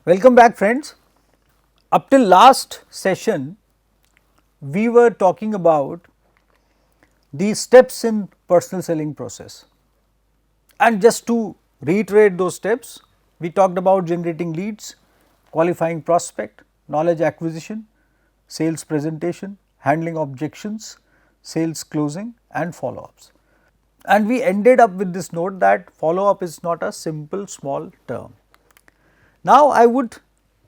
Welcome back, friends. Up till last session, we were talking about the steps in personal selling process. And just to reiterate those steps, we talked about generating leads, qualifying prospect, knowledge acquisition, sales presentation, handling objections, sales closing and follow-ups. And we ended up with this note that follow-up is not a simple small term. Now, I would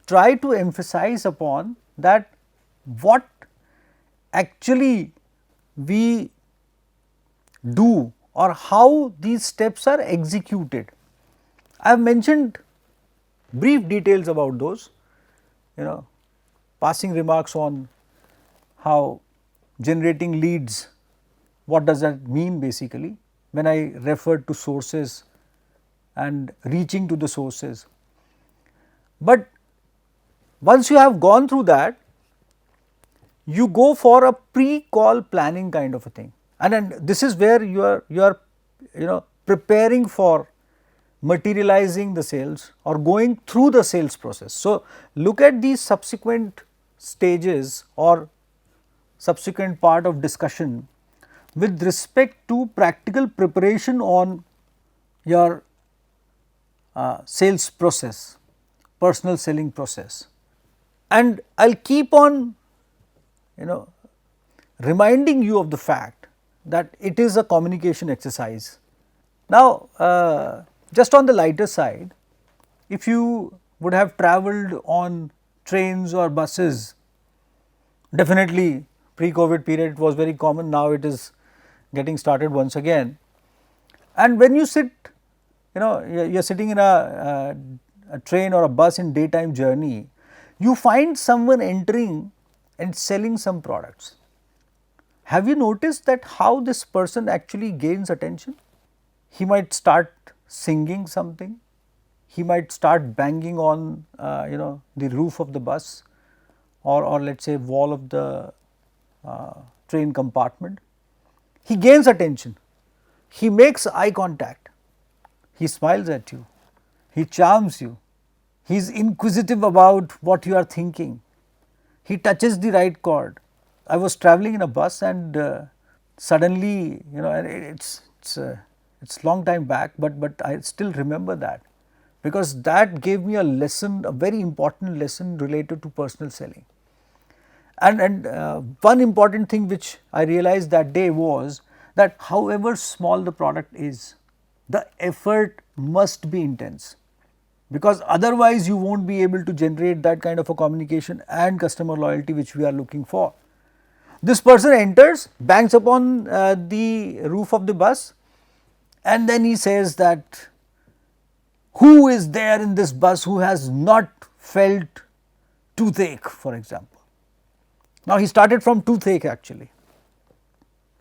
try to emphasize upon that what actually we do or how these steps are executed. I have mentioned brief details about those, passing remarks on how generating leads, what does that mean basically when I referred to sources and reaching to the sources. But once you have gone through that, you go for a pre-call planning kind of a thing, and then this is where you are preparing for materializing the sales or going through the sales process. So, look at these subsequent stages or subsequent part of discussion with respect to practical preparation on your sales process, personal selling process. And I will keep on reminding you of the fact that it is a communication exercise. Now, just on the lighter side, if you would have travelled on trains or buses, definitely pre-COVID period it was very common, now it is getting started once again. And when you sit, you are sitting in a train or a bus in daytime journey, you find someone entering and selling some products. Have you noticed that how this person actually gains attention? He might start singing something, he might start banging on the roof of the bus or let us say wall of the train compartment. He gains attention, he makes eye contact, he smiles at you, he charms you, he is inquisitive about what you are thinking, he touches the right chord. I was travelling in a bus and suddenly, and it's long time back, but I still remember that, because that gave me a lesson, a very important lesson related to personal selling. And one important thing which I realized that day was that however small the product is, the effort must be intense, because otherwise you will not be able to generate that kind of a communication and customer loyalty which we are looking for. This person enters, bangs upon the roof of the bus, and then he says that who is there in this bus who has not felt toothache, for example. Now, he started from toothache actually.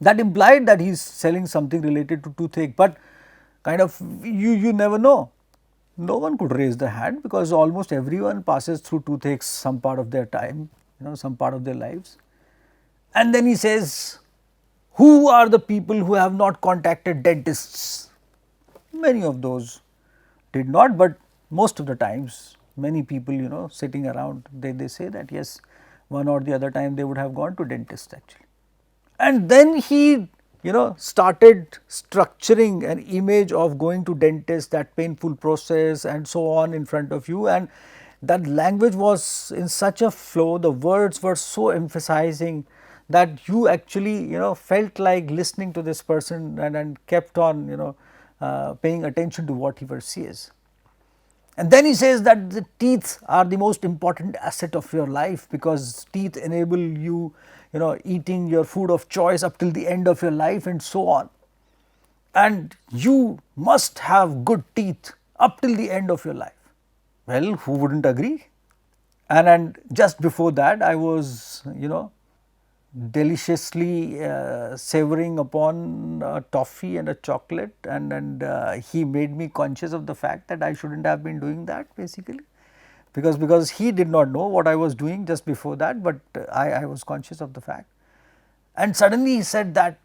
That implied that he is selling something related to toothache, but kind of you never know. No one could raise the hand, because almost everyone passes through toothaches some part of their time, some part of their lives. And then he says, who are the people who have not contacted dentists? Many of those did not, but most of the times many people sitting around, they say that yes, one or the other time they would have gone to dentist actually. And then he started structuring an image of going to dentist, that painful process and so on in front of you, and that language was in such a flow, the words were so emphasizing that you actually felt like listening to this person and kept on paying attention to what he says. And then he says that the teeth are the most important asset of your life, because teeth enable you eating your food of choice up till the end of your life and so on. And you must have good teeth up till the end of your life. Well, who wouldn't agree? And just before that, I was deliciously savoring upon a toffee and a chocolate, and he made me conscious of the fact that I shouldn't have been doing that basically, because he did not know what I was doing just before that, but I was conscious of the fact. And suddenly he said that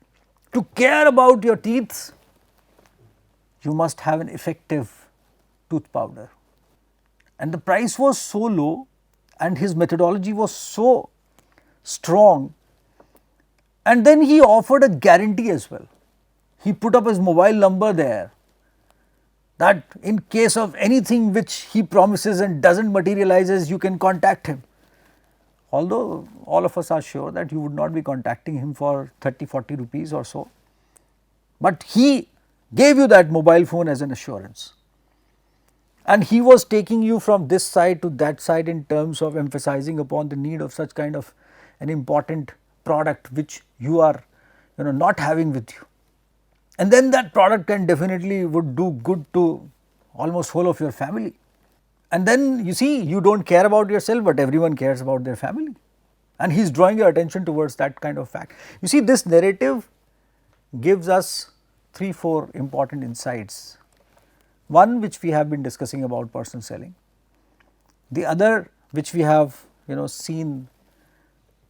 to care about your teeth, you must have an effective tooth powder. and the price was so low and his methodology was so strong, and then he offered a guarantee as well. He put up his mobile number there, that in case of anything which he promises and doesn't materializes, you can contact him. Although all of us are sure that you would not be contacting him for 30-40 rupees or so, but he gave you that mobile phone as an assurance, and he was taking you from this side to that side in terms of emphasizing upon the need of such kind of an important product which you are not having with you, and then that product can definitely would do good to almost whole of your family. And then you see, you do not care about yourself, but everyone cares about their family, and he is drawing your attention towards that kind of fact. You see, this narrative gives us 3-4 important insights. One which we have been discussing about personal selling, the other which we have seen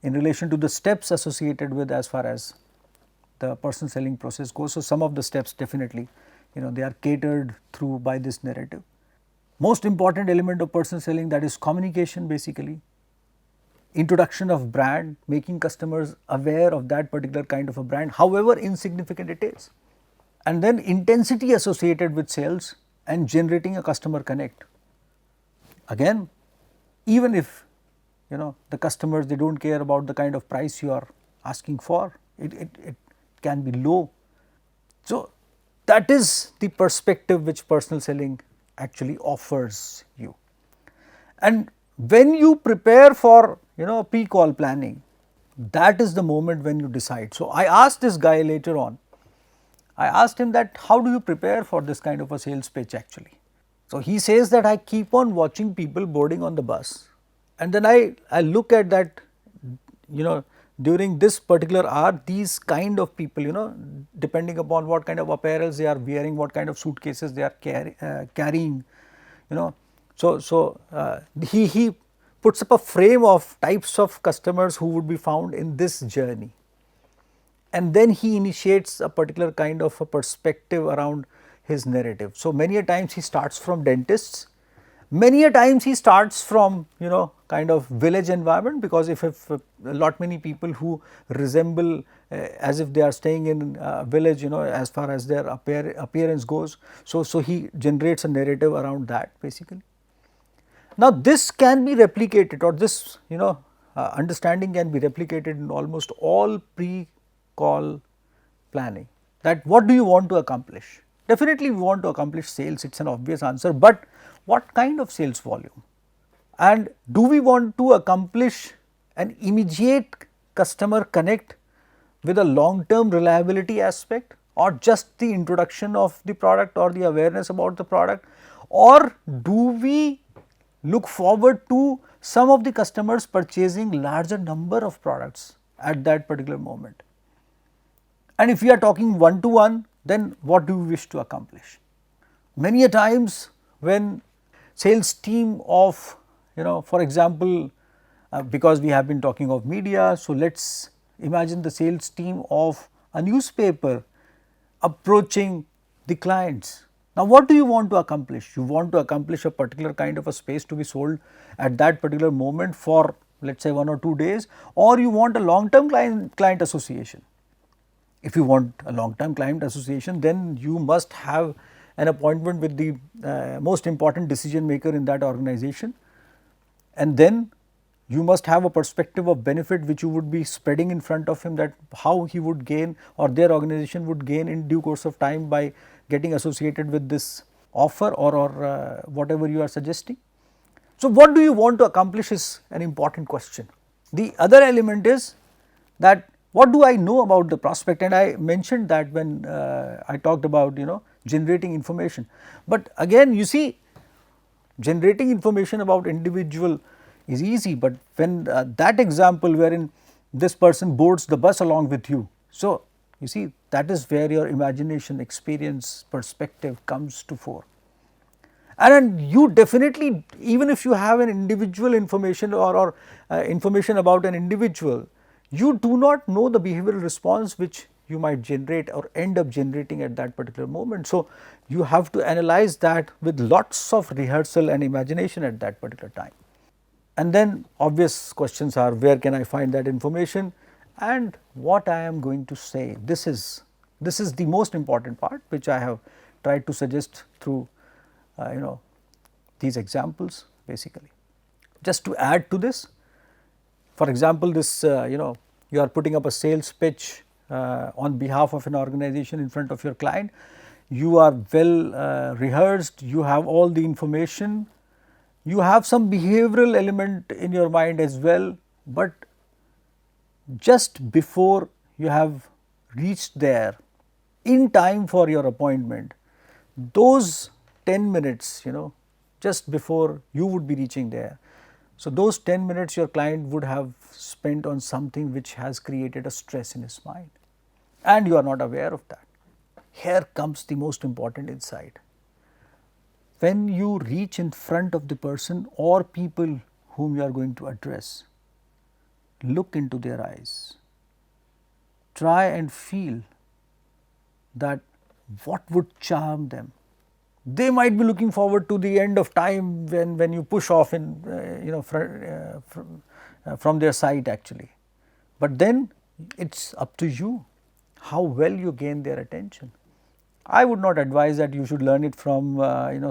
in relation to the steps associated with as far as the personal selling process goes. So, some of the steps definitely they are catered through by this narrative. Most important element of personal selling, that is communication, basically introduction of brand, making customers aware of that particular kind of a brand, however insignificant it is, and then intensity associated with sales and generating a customer connect. Again, even if the customers, they do not care about the kind of price you are asking for, it can be low. So, that is the perspective which personal selling actually offers you. And when you prepare for pre-call planning, that is the moment when you decide. So, I asked this guy later on, I asked him that how do you prepare for this kind of a sales pitch actually. So, he says that I keep on watching people boarding on the bus, and then I look at that during this particular hour, these kind of people depending upon what kind of apparels they are wearing, what kind of suitcases they are carrying, So, he puts up a frame of types of customers who would be found in this journey, and then he initiates a particular kind of a perspective around his narrative. So, many a times he starts from dentists, many a times he starts from kind of village environment, because if a lot many people who resemble as if they are staying in village as far as their appearance goes. So, he generates a narrative around that basically. Now, this can be replicated, or this understanding can be replicated in almost all pre-call planning, that what do you want to accomplish? Definitely we want to accomplish sales, it is an obvious answer, but what kind of sales volume? And do we want to accomplish an immediate customer connect with a long term reliability aspect, or just the introduction of the product or the awareness about the product, or do we look forward to some of the customers purchasing larger number of products at that particular moment? And if we are talking one to one, then what do we wish to accomplish? Many a times when sales team of for example, because we have been talking of media, so let us imagine the sales team of a newspaper approaching the clients. Now, what do you want to accomplish? You want to accomplish a particular kind of a space to be sold at that particular moment for let us say 1 or 2 days, or you want a long term client association. If you want a long term client association, then you must have an appointment with the most important decision maker in that organization, and then you must have a perspective of benefit which you would be spreading in front of him, that how he would gain or their organization would gain in due course of time by getting associated with this offer or whatever you are suggesting. So, what do you want to accomplish is an important question. The other element is that what do I know about the prospect, and I mentioned that when I talked about generating information. But again, you see, generating information about individual is easy, but when that example wherein this person boards the bus along with you. So, you see, that is where your imagination, experience, perspective comes to fore. And you definitely, even if you have an individual information or information about an individual, you do not know the behavioral response which you might generate or end up generating at that particular moment. So, you have to analyze that with lots of rehearsal and imagination at that particular time. And then obvious questions are, where can I find that information and what I am going to say. This is the most important part, which I have tried to suggest through these examples basically. Just to add to this, for example, this you are putting up a sales pitch on behalf of an organization in front of your client. You are well rehearsed, you have all the information, you have some behavioral element in your mind as well, but just before you have reached there in time for your appointment, those 10 minutes, just before you would be reaching there. So, those 10 minutes your client would have spent on something which has created a stress in his mind, and you are not aware of that. Here comes the most important insight. When you reach in front of the person or people whom you are going to address, look into their eyes, try and feel that what would charm them. They might be looking forward to the end of time when you push off in from their side actually, but then it is up to you how well you gain their attention. I would not advise that you should learn it from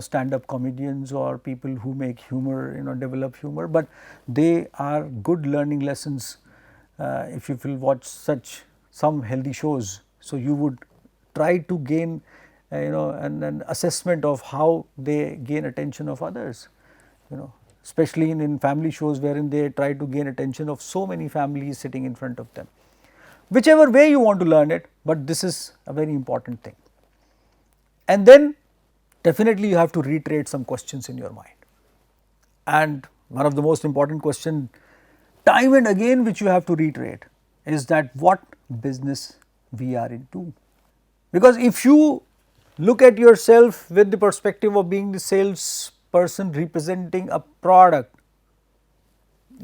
stand-up comedians or people who make humor, develop humor, but they are good learning lessons if you will watch some healthy shows. So, you would try to gain an assessment of how they gain attention of others, especially in family shows wherein they try to gain attention of so many families sitting in front of them. Whichever way you want to learn it, but this is a very important thing. And then definitely you have to reiterate some questions in your mind, and one of the most important question time and again which you have to reiterate is that what business we are into. Because if you look at yourself with the perspective of being the salesperson representing a product,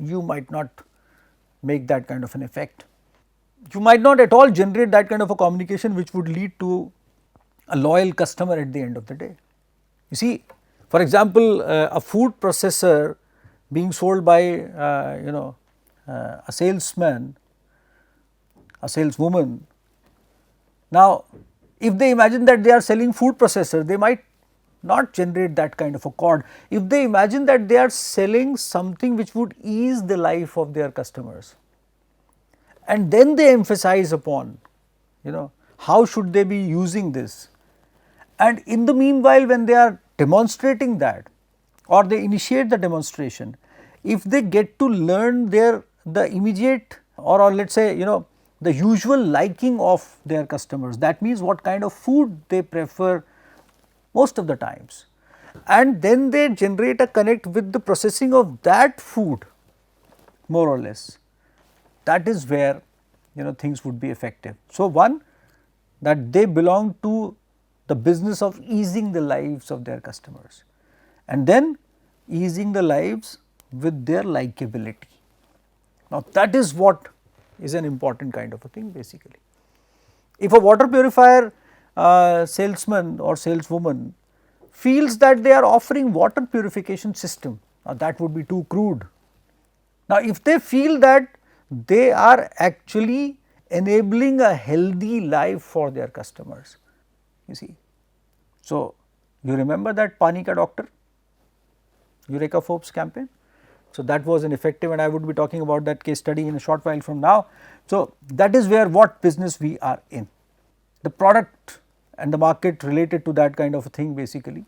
you might not make that kind of an effect. You might not at all generate that kind of a communication which would lead to a loyal customer at the end of the day. You see, for example, a food processor being sold by a salesman, a saleswoman. Now, if they imagine that they are selling food processor, they might not generate that kind of a chord. If they imagine that they are selling something which would ease the life of their customers, and then they emphasize upon how should they be using this, and in the meanwhile when they are demonstrating that or they initiate the demonstration, if they get to learn the immediate or let us say the usual liking of their customers, that means what kind of food they prefer most of the times, and then they generate a connect with the processing of that food more or less, that is where things would be effective. So, one, that they belong to the business of easing the lives of their customers, and then easing the lives with their likability. Now, that is what is an important kind of a thing basically. If a water purifier salesman or saleswoman feels that they are offering water purification system, now that would be too crude. Now, if they feel that they are actually enabling a healthy life for their customers, you see. So, you remember that Pani Ka Doctor, Eureka Forbes campaign. So, that was an effective, and I would be talking about that case study in a short while from now. So, that is where what business we are in, the product and the market related to that kind of a thing basically,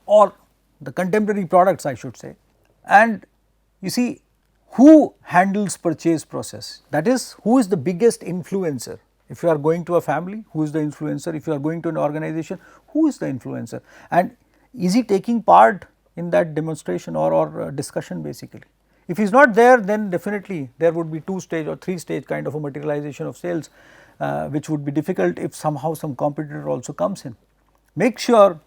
or the contemporary products I should say. And you see, who handles purchase process, that is who is the biggest influencer. If you are going to a family, who is the influencer? If you are going to an organization, who is the influencer? And is he taking part in that demonstration or discussion basically? If he is not there, then definitely there would be 2-stage or 3-stage kind of a materialization of sales, which would be difficult if somehow some competitor also comes in. Make sure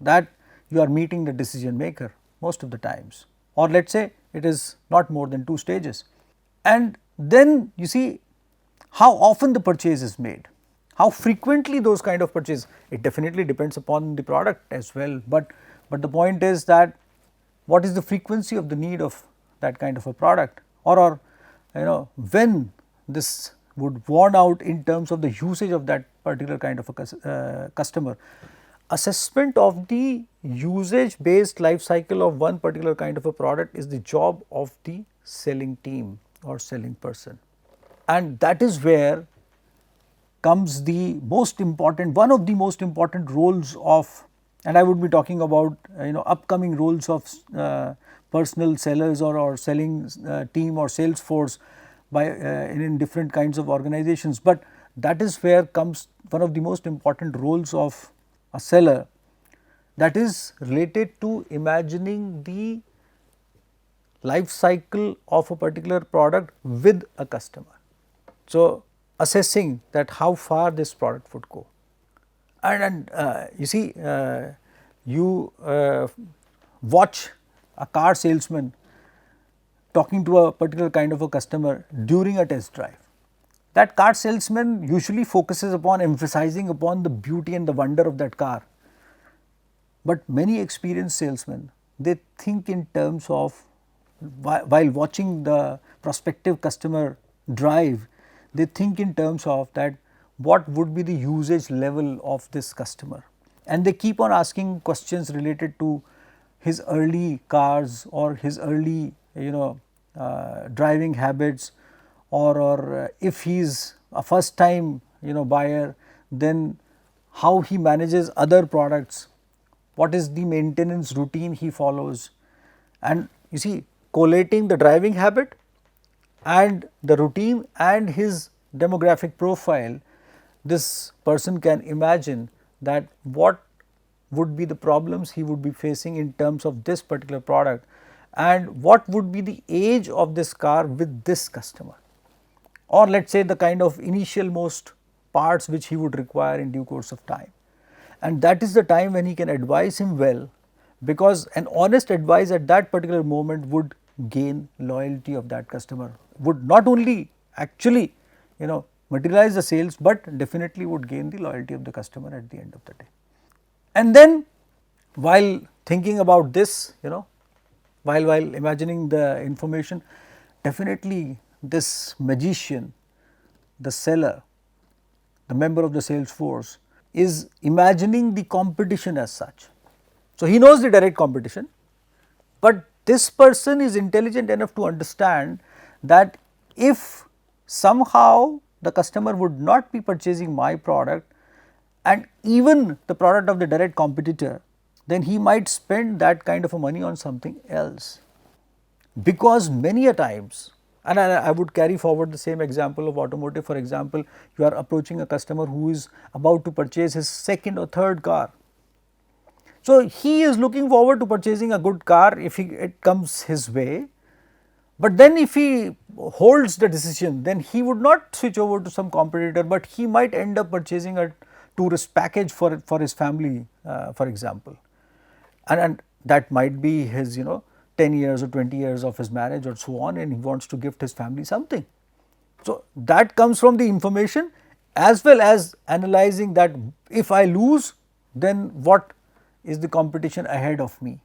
that you are meeting the decision maker most of the times, or let us say it is not more than 2 stages. And then you see how often the purchase is made. How frequently those kind of purchase, it definitely depends upon the product as well, but the point is that what is the frequency of the need of that kind of a product, or when this would worn out in terms of the usage of that particular kind of a customer. Assessment of the usage based life cycle of one particular kind of a product is the job of the selling team or selling person, and that is where comes the most important, one of the most important roles of, and I would be talking about upcoming roles of personal sellers or selling team or sales force by in different kinds of organizations, but that is where comes one of the most important roles of a seller, that is related to imagining the life cycle of a particular product with a customer. So, assessing that how far this product would go, and you see you watch a car salesman talking to a particular kind of a customer during a test drive. That car salesman usually focuses upon emphasizing upon the beauty and the wonder of that car, but many experienced salesmen, they think in terms of, while watching the prospective customer drive, they think in terms of that what would be the usage level of this customer, and they keep on asking questions related to his early cars or his early driving habits, or if he is a first time buyer, then how he manages other products, what is the maintenance routine he follows, and you see collating the driving habit and the routine and his demographic profile, this person can imagine that what would be the problems he would be facing in terms of this particular product, and what would be the age of this car with this customer, or let us say the kind of initial most parts which he would require in due course of time. And that is the time when he can advise him well, because an honest advice at that particular moment would gain loyalty of that customer, would not only actually materialize the sales, but definitely would gain the loyalty of the customer at the end of the day. And then while thinking about this, while imagining the information, definitely this magician, the seller, the member of the sales force is imagining the competition as such. So, he knows the direct competition, but this person is intelligent enough to understand that if somehow the customer would not be purchasing my product and even the product of the direct competitor, then he might spend that kind of a money on something else. Because many a times, and I would carry forward the same example of automotive. For example, you are approaching a customer who is about to purchase his second or third car. So, he is looking forward to purchasing a good car if it comes his way, but then if he holds the decision, then he would not switch over to some competitor, but he might end up purchasing a tourist package for his family, for example, and that might be his 10 years or 20 years of his marriage or so on, and he wants to gift his family something. So, that comes from the information as well as analyzing that if I lose, then what is the competition ahead of me.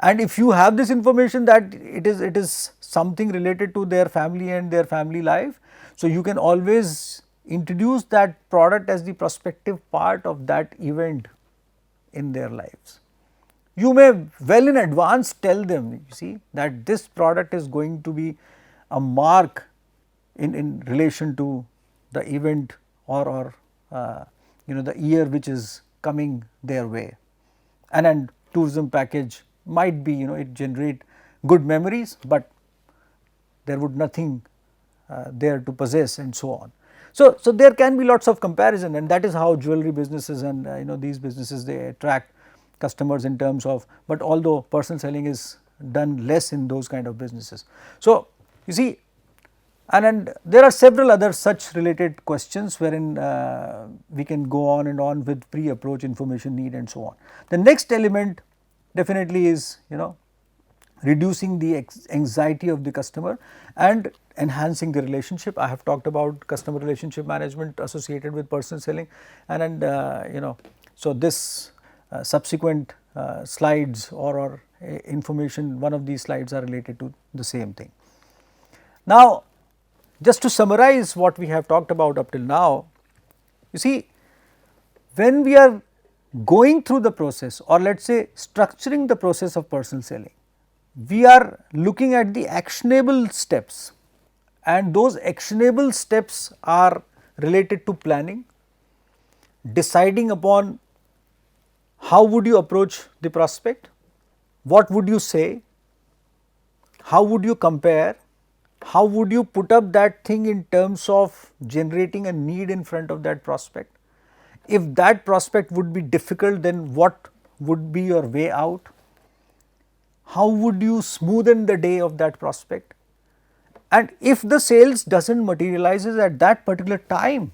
And if you have this information that it is something related to their family and their family life, so you can always introduce that product as the prospective part of that event in their lives. You may well in advance tell them, you see, that this product is going to be a mark in relation to the event or the year which is coming their way, and tourism package might be it generate good memories, but there would nothing there to possess and so on. So, there can be lots of comparison, and that is how jewelry businesses and these businesses they attract customers in terms of, but although personal selling is done less in those kind of businesses. So, you see, and there are several other such related questions wherein we can go on and on with pre-approach, information need and so on. The next element definitely is reducing the anxiety of the customer and enhancing the relationship. I have talked about customer relationship management associated with personal selling, and so this subsequent slides or information, one of these slides are related to the same thing. Now, just to summarize what we have talked about up till now, you see, when we are going through the process, or let us say structuring the process of personal selling, we are looking at the actionable steps, and those actionable steps are related to planning, deciding upon how would you approach the prospect, what would you say, how would you compare, how would you put up that thing in terms of generating a need in front of that prospect. If that prospect would be difficult, then what would be your way out? How would you smoothen the day of that prospect? And if the sales doesn't materializes at that particular time,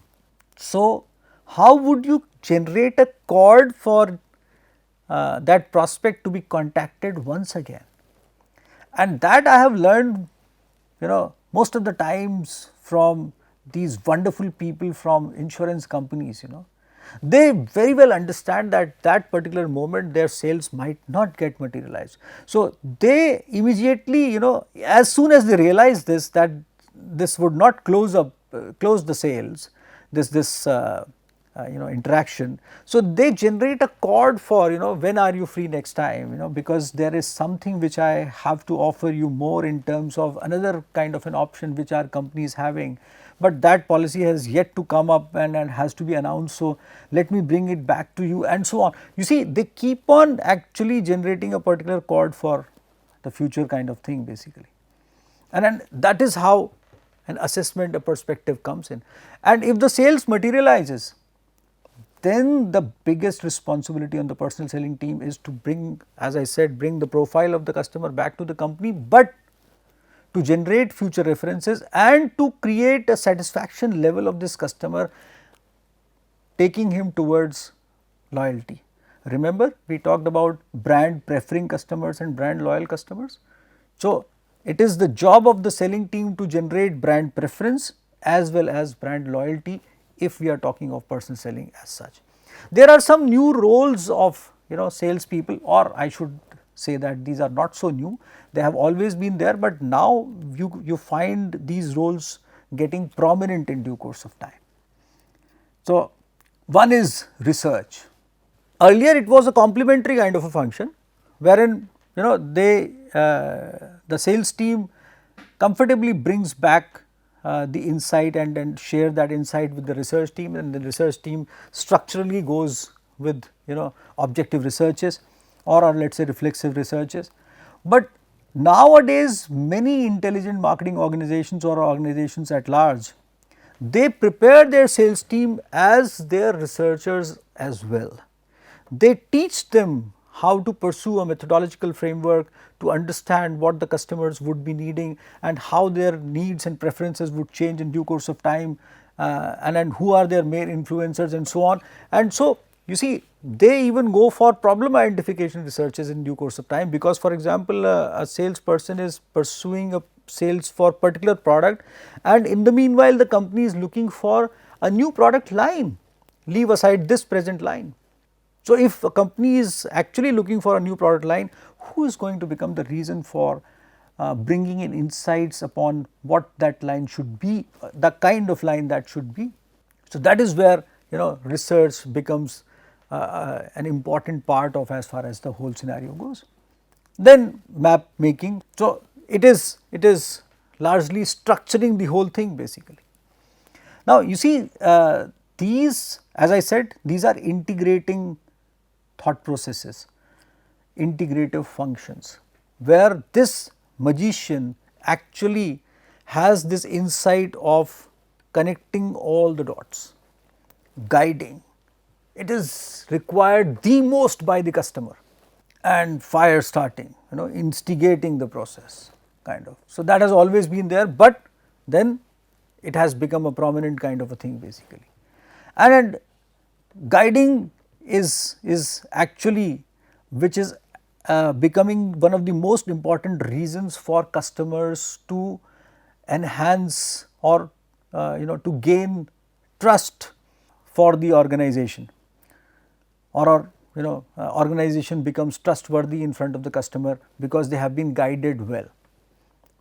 so how would you generate a cord for that prospect to be contacted once again? And that I have learned, most of the times from these wonderful people from insurance companies. They very well understand that that particular moment their sales might not get materialized. So, they immediately, as soon as they realize this, that this would not close the sales, this interaction. So, they generate a cord for, when are you free next time, because there is something which I have to offer you more in terms of another kind of an option which our company is having, but that policy has yet to come up and has to be announced. So, let me bring it back to you, and so on. You see, they keep on actually generating a particular cord for the future kind of thing basically, and that is how an assessment, a perspective comes in. And if the sales materializes, then the biggest responsibility on the personal selling team is to bring, as I said, bring the profile of the customer back to the company, but to generate future references and to create a satisfaction level of this customer, taking him towards loyalty. Remember, we talked about brand preferring customers and brand loyal customers. So, it is the job of the selling team to generate brand preference as well as brand loyalty if we are talking of personal selling as such. There are some new roles of salespeople, or I should say that these are not so new, they have always been there, but now you find these roles getting prominent in due course of time. So, one is research. Earlier it was a complementary kind of a function, wherein the sales team comfortably brings back the insight and share that insight with the research team, and the research team structurally goes with objective researches or let us say reflexive researches. But nowadays many intelligent marketing organizations or organizations at large, they prepare their sales team as their researchers as well. They teach them how to pursue a methodological framework to understand what the customers would be needing and how their needs and preferences would change in due course of time, and then who are their main influencers and so on. And so, you see, they even go for problem identification researches in due course of time, because for example, a salesperson is pursuing a sales for particular product, and in the meanwhile the company is looking for a new product line, leave aside this present line. So, if a company is actually looking for a new product line, who is going to become the reason for bringing in insights upon what that line should be, the kind of line that should be. So, that is where research becomes an important part of as far as the whole scenario goes. Then map making. So, it is largely structuring the whole thing basically. Now, you see, these, as I said, these are integrating thought processes, integrative functions, where this magician actually has this insight of connecting all the dots, guiding. It is required the most by the customer, and fire starting, instigating the process kind of. So, that has always been there, but then it has become a prominent kind of a thing basically. And guiding is actually, which is becoming one of the most important reasons for customers to enhance or to gain trust for the organization, or organization becomes trustworthy in front of the customer because they have been guided well,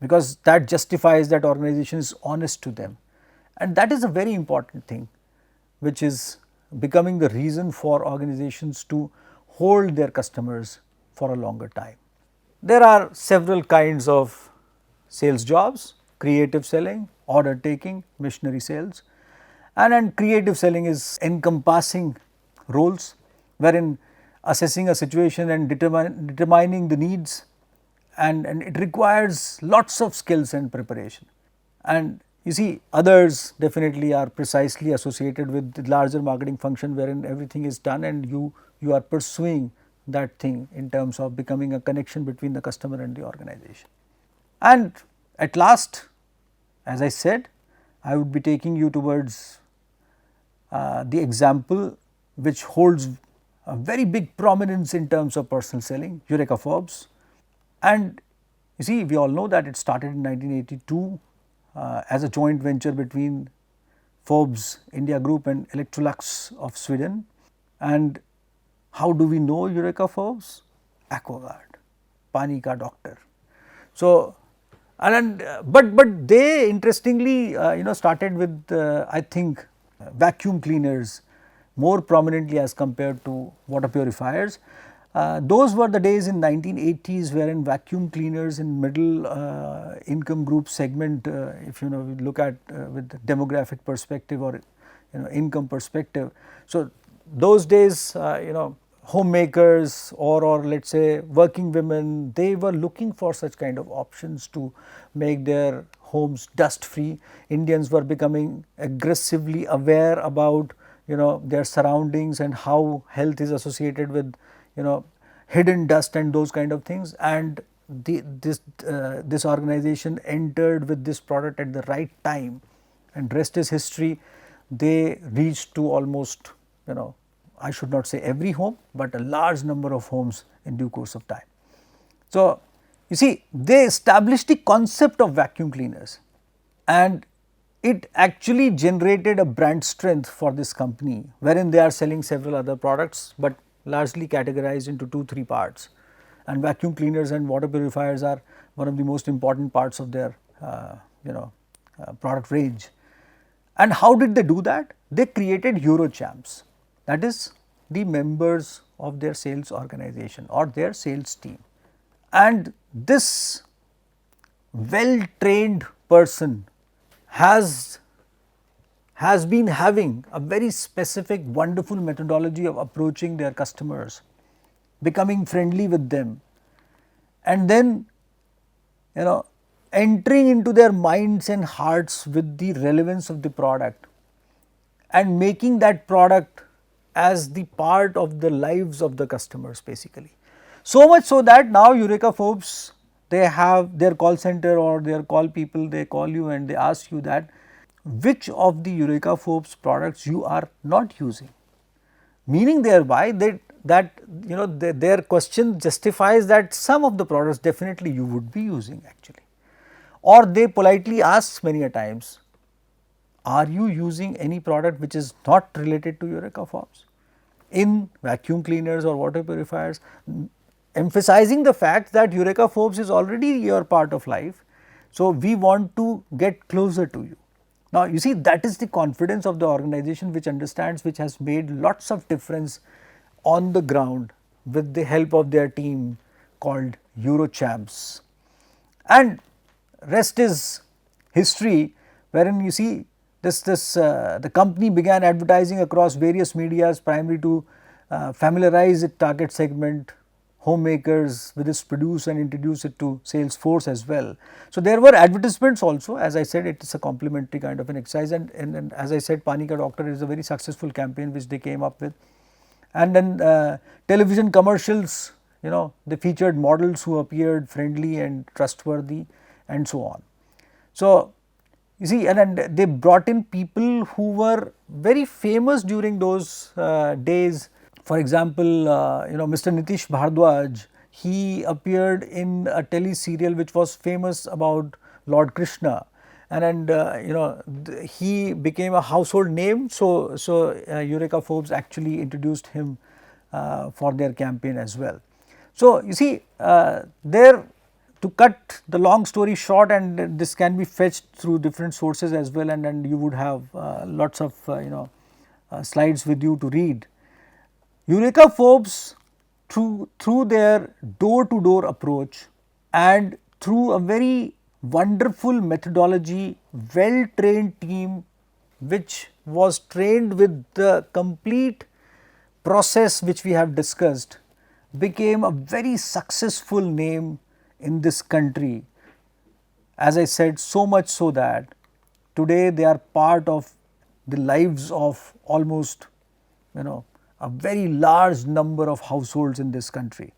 because that justifies that organization is honest to them, and that is a very important thing which is becoming the reason for organizations to hold their customers for a longer time. There are several kinds of sales jobs: creative selling, order taking, missionary sales. And creative selling is encompassing roles wherein assessing a situation and determining the needs, and it requires lots of skills and preparation. And you see, others definitely are precisely associated with the larger marketing function wherein everything is done and you are pursuing that thing in terms of becoming a connection between the customer and the organization. And at last, as I said, I would be taking you towards the example which holds a very big prominence in terms of personal selling, Eureka Forbes. And you see, we all know that it started in 1982 as a joint venture between Forbes India Group and Electrolux of Sweden. And how do we know Eureka Forbes? Aquaguard, Pani ka doctor. So, but they interestingly started with I think vacuum cleaners more prominently as compared to water purifiers. Those were the days in 1980s wherein vacuum cleaners in middle income group segment, if we look at with demographic perspective or income perspective. So, those days homemakers or let us say working women, they were looking for such kind of options to make their homes dust free. Indians were becoming aggressively aware about their surroundings and how health is associated with hidden dust and those kind of things, and this organization entered with this product at the right time, and rest is history. They reached to almost I should not say every home, but a large number of homes in due course of time. So, you see, they established the concept of vacuum cleaners, and it actually generated a brand strength for this company wherein they are selling several other products, but largely categorized into 2-3 parts, and vacuum cleaners and water purifiers are one of the most important parts of their product range. And how did they do that? They created Euro champs, that is the members of their sales organization or their sales team, and this well trained person has been having a very specific wonderful methodology of approaching their customers, becoming friendly with them, and then entering into their minds and hearts with the relevance of the product and making that product as the part of the lives of the customers basically. So much so that now Eureka Forbes, they have their call center or their call people, they call you and they ask you that which of the Eureka Forbes products you are not using, meaning thereby that their question justifies that some of the products definitely you would be using actually, or they politely ask many a times, are you using any product which is not related to Eureka Forbes in vacuum cleaners or water purifiers, emphasizing the fact that Eureka Forbes is already your part of life. So, we want to get closer to you. Now, you see, that is the confidence of the organization which understands, which has made lots of difference on the ground with the help of their team called Euro champs. And rest is history, wherein you see the company began advertising across various medias primarily to familiarize its target segment, homemakers, with its produce and introduce it to sales force as well. So, there were advertisements also, as I said, it is a complementary kind of an exercise, and as I said, Pani Ka Doctor is a very successful campaign which they came up with. And then television commercials, they featured models who appeared friendly and trustworthy and so on. So, you see, and they brought in people who were very famous during those days. For example, Mr. Nitish Bhardwaj, He appeared in a tele-serial which was famous about Lord Krishna, and he became a household name. So Eureka Forbes actually introduced him for their campaign as well. So you see, there, to cut the long story short, and this can be fetched through different sources as well, and you would have lots of slides with you to read. Eureka Forbes, through their door to door approach and through a very wonderful methodology, well trained team which was trained with the complete process which we have discussed, became a very successful name in this country. As I said, so much so that today they are part of the lives of almost a very large number of households in this country.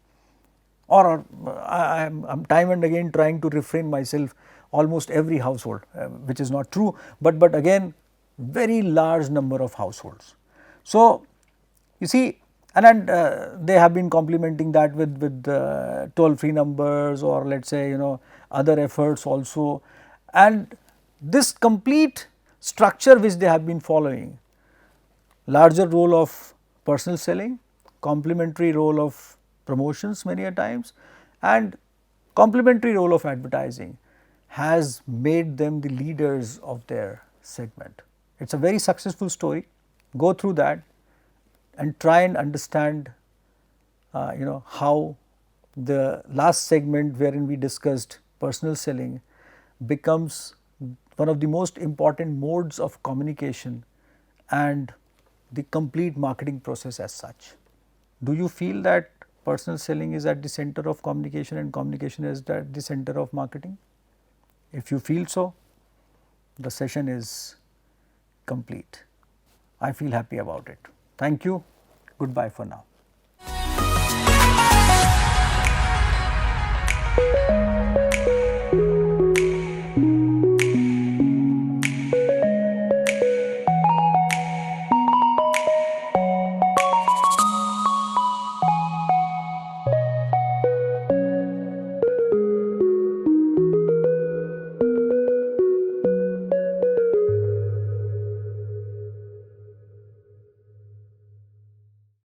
Or I am time and again trying to refrain myself, almost every household, which is not true, but again very large number of households. So you see, and they have been complementing that with toll-free numbers, or let us say other efforts also, and this complete structure which they have been following, larger role of personal selling, complementary role of promotions many a times, and complementary role of advertising, has made them the leaders of their segment. It is a very successful story. Go through that and try and understand how the last segment wherein we discussed personal selling becomes one of the most important modes of communication and the complete marketing process as such. Do you feel that personal selling is at the center of communication and communication is at the center of marketing? If you feel so, the session is complete. I feel happy about it. Thank you. Goodbye for now.